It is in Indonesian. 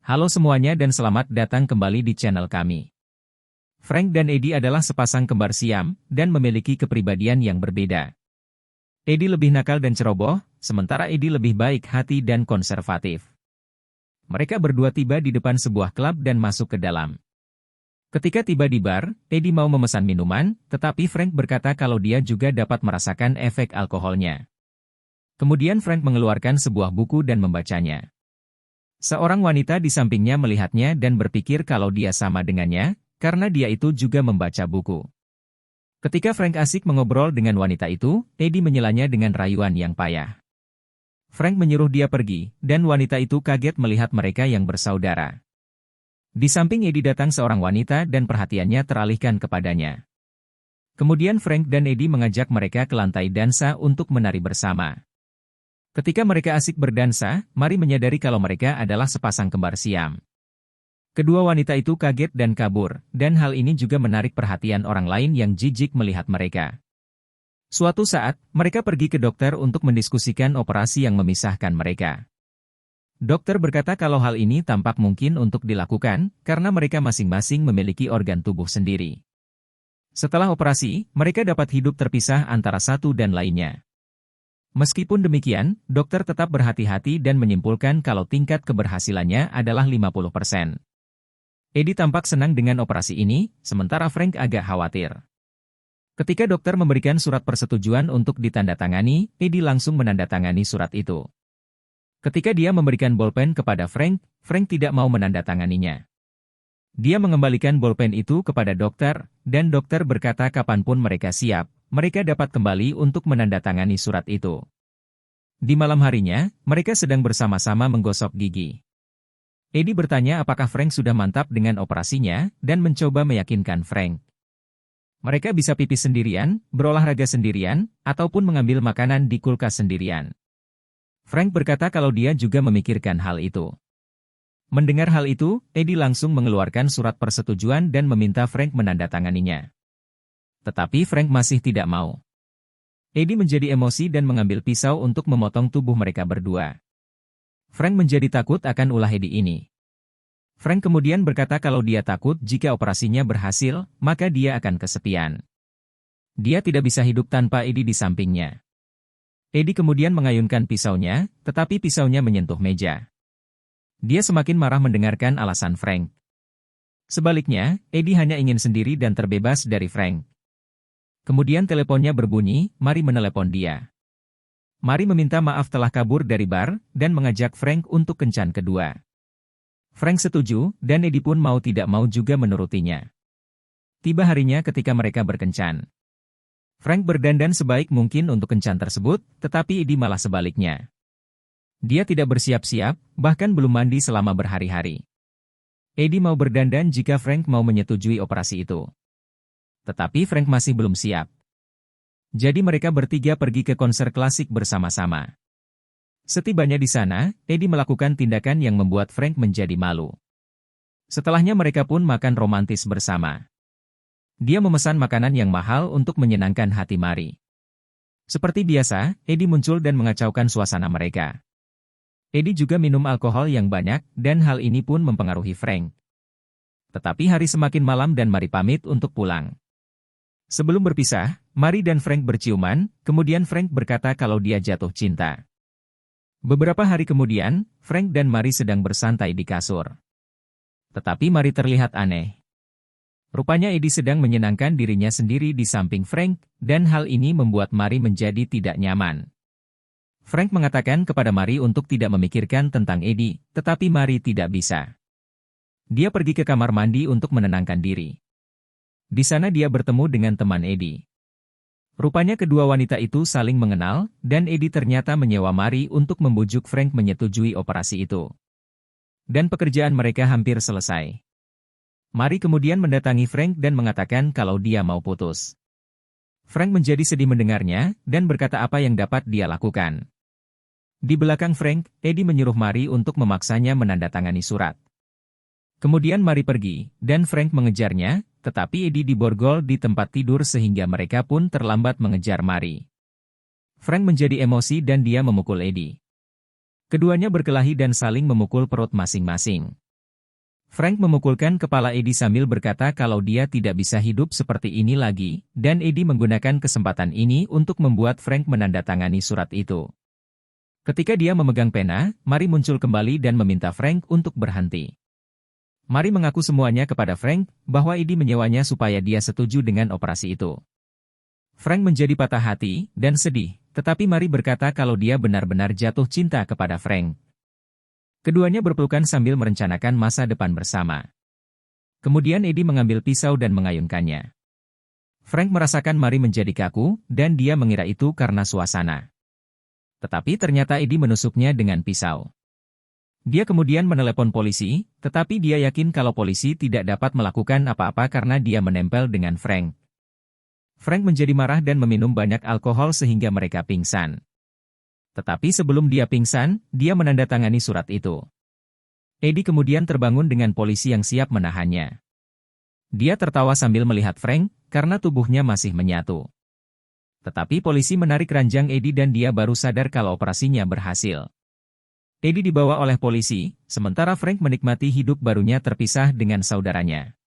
Halo semuanya dan selamat datang kembali di channel kami. Frank dan Eddie adalah sepasang kembar siam dan memiliki kepribadian yang berbeda. Eddie lebih nakal dan ceroboh, sementara Eddie lebih baik hati dan konservatif. Mereka berdua tiba di depan sebuah klub dan masuk ke dalam. Ketika tiba di bar, Eddie mau memesan minuman, tetapi Frank berkata kalau dia juga dapat merasakan efek alkoholnya. Kemudian Frank mengeluarkan sebuah buku dan membacanya. Seorang wanita di sampingnya melihatnya dan berpikir kalau dia sama dengannya, karena dia itu juga membaca buku. Ketika Frank asik mengobrol dengan wanita itu, Eddie menyelanya dengan rayuan yang payah. Frank menyuruh dia pergi, dan wanita itu kaget melihat mereka yang bersaudara. Di samping Eddie datang seorang wanita dan perhatiannya teralihkan kepadanya. Kemudian Frank dan Eddie mengajak mereka ke lantai dansa untuk menari bersama. Ketika mereka asik berdansa, Mari menyadari kalau mereka adalah sepasang kembar siam. Kedua wanita itu kaget dan kabur, dan hal ini juga menarik perhatian orang lain yang jijik melihat mereka. Suatu saat, mereka pergi ke dokter untuk mendiskusikan operasi yang memisahkan mereka. Dokter berkata kalau hal ini tampak mungkin untuk dilakukan, karena mereka masing-masing memiliki organ tubuh sendiri. Setelah operasi, mereka dapat hidup terpisah antara satu dan lainnya. Meskipun demikian, dokter tetap berhati-hati dan menyimpulkan kalau tingkat keberhasilannya adalah 50%. Eddie tampak senang dengan operasi ini, sementara Frank agak khawatir. Ketika dokter memberikan surat persetujuan untuk ditandatangani, Eddie langsung menandatangani surat itu. Ketika dia memberikan bolpen kepada Frank, Frank tidak mau menandatanganinya. Dia mengembalikan bolpen itu kepada dokter, dan dokter berkata kapanpun mereka siap, mereka dapat kembali untuk menandatangani surat itu. Di malam harinya, mereka sedang bersama-sama menggosok gigi. Eddie bertanya apakah Frank sudah mantap dengan operasinya, dan mencoba meyakinkan Frank. Mereka bisa pipis sendirian, berolahraga sendirian, ataupun mengambil makanan di kulkas sendirian. Frank berkata kalau dia juga memikirkan hal itu. Mendengar hal itu, Eddie langsung mengeluarkan surat persetujuan dan meminta Frank menandatanganinya. Tetapi Frank masih tidak mau. Eddie menjadi emosi dan mengambil pisau untuk memotong tubuh mereka berdua. Frank menjadi takut akan ulah Eddie ini. Frank kemudian berkata kalau dia takut jika operasinya berhasil, maka dia akan kesepian. Dia tidak bisa hidup tanpa Eddie di sampingnya. Eddie kemudian mengayunkan pisaunya, tetapi pisaunya menyentuh meja. Dia semakin marah mendengarkan alasan Frank. Sebaliknya, Eddie hanya ingin sendiri dan terbebas dari Frank. Kemudian teleponnya berbunyi, Mari menelepon dia. Mari meminta maaf telah kabur dari bar, dan mengajak Frank untuk kencan kedua. Frank setuju, dan Eddie pun mau tidak mau juga menurutinya. Tiba harinya ketika mereka berkencan. Frank berdandan sebaik mungkin untuk kencan tersebut, tetapi Eddie malah sebaliknya. Dia tidak bersiap-siap, bahkan belum mandi selama berhari-hari. Eddie mau berdandan jika Frank mau menyetujui operasi itu. Tetapi Frank masih belum siap. Jadi mereka bertiga pergi ke konser klasik bersama-sama. Setibanya di sana, Eddie melakukan tindakan yang membuat Frank menjadi malu. Setelahnya mereka pun makan romantis bersama. Dia memesan makanan yang mahal untuk menyenangkan hati Mari. Seperti biasa, Eddie muncul dan mengacaukan suasana mereka. Eddie juga minum alkohol yang banyak, dan hal ini pun mempengaruhi Frank. Tetapi hari semakin malam dan Mari pamit untuk pulang. Sebelum berpisah, Mari dan Frank berciuman, kemudian Frank berkata kalau dia jatuh cinta. Beberapa hari kemudian, Frank dan Mari sedang bersantai di kasur. Tetapi Mari terlihat aneh. Rupanya Eddie sedang menyenangkan dirinya sendiri di samping Frank, dan hal ini membuat Mari menjadi tidak nyaman. Frank mengatakan kepada Mari untuk tidak memikirkan tentang Eddie, tetapi Mari tidak bisa. Dia pergi ke kamar mandi untuk menenangkan diri. Di sana dia bertemu dengan teman Eddie. Rupanya kedua wanita itu saling mengenal, dan Eddie ternyata menyewa Mari untuk membujuk Frank menyetujui operasi itu. Dan pekerjaan mereka hampir selesai. Mari kemudian mendatangi Frank dan mengatakan kalau dia mau putus. Frank menjadi sedih mendengarnya, dan berkata apa yang dapat dia lakukan. Di belakang Frank, Eddie menyuruh Mari untuk memaksanya menandatangani surat. Kemudian Mari pergi, dan Frank mengejarnya, tetapi Eddie diborgol di tempat tidur sehingga mereka pun terlambat mengejar Mari. Frank menjadi emosi dan dia memukul Eddie. Keduanya berkelahi dan saling memukul perut masing-masing. Frank memukulkan kepala Eddie sambil berkata kalau dia tidak bisa hidup seperti ini lagi, dan Eddie menggunakan kesempatan ini untuk membuat Frank menandatangani surat itu. Ketika dia memegang pena, Mary muncul kembali dan meminta Frank untuk berhenti. Mary mengaku semuanya kepada Frank, bahwa Eddie menyewanya supaya dia setuju dengan operasi itu. Frank menjadi patah hati dan sedih, tetapi Mary berkata kalau dia benar-benar jatuh cinta kepada Frank. Keduanya berpelukan sambil merencanakan masa depan bersama. Kemudian Eddie mengambil pisau dan mengayunkannya. Frank merasakan Mary menjadi kaku, dan dia mengira itu karena suasana. Tetapi ternyata Eddie menusuknya dengan pisau. Dia kemudian menelepon polisi, tetapi dia yakin kalau polisi tidak dapat melakukan apa-apa karena dia menempel dengan Frank. Frank menjadi marah dan meminum banyak alkohol sehingga mereka pingsan. Tetapi sebelum dia pingsan, dia menandatangani surat itu. Eddie kemudian terbangun dengan polisi yang siap menahannya. Dia tertawa sambil melihat Frank, karena tubuhnya masih menyatu. Tetapi polisi menarik ranjang Eddie dan dia baru sadar kalau operasinya berhasil. Eddie dibawa oleh polisi, sementara Frank menikmati hidup barunya terpisah dengan saudaranya.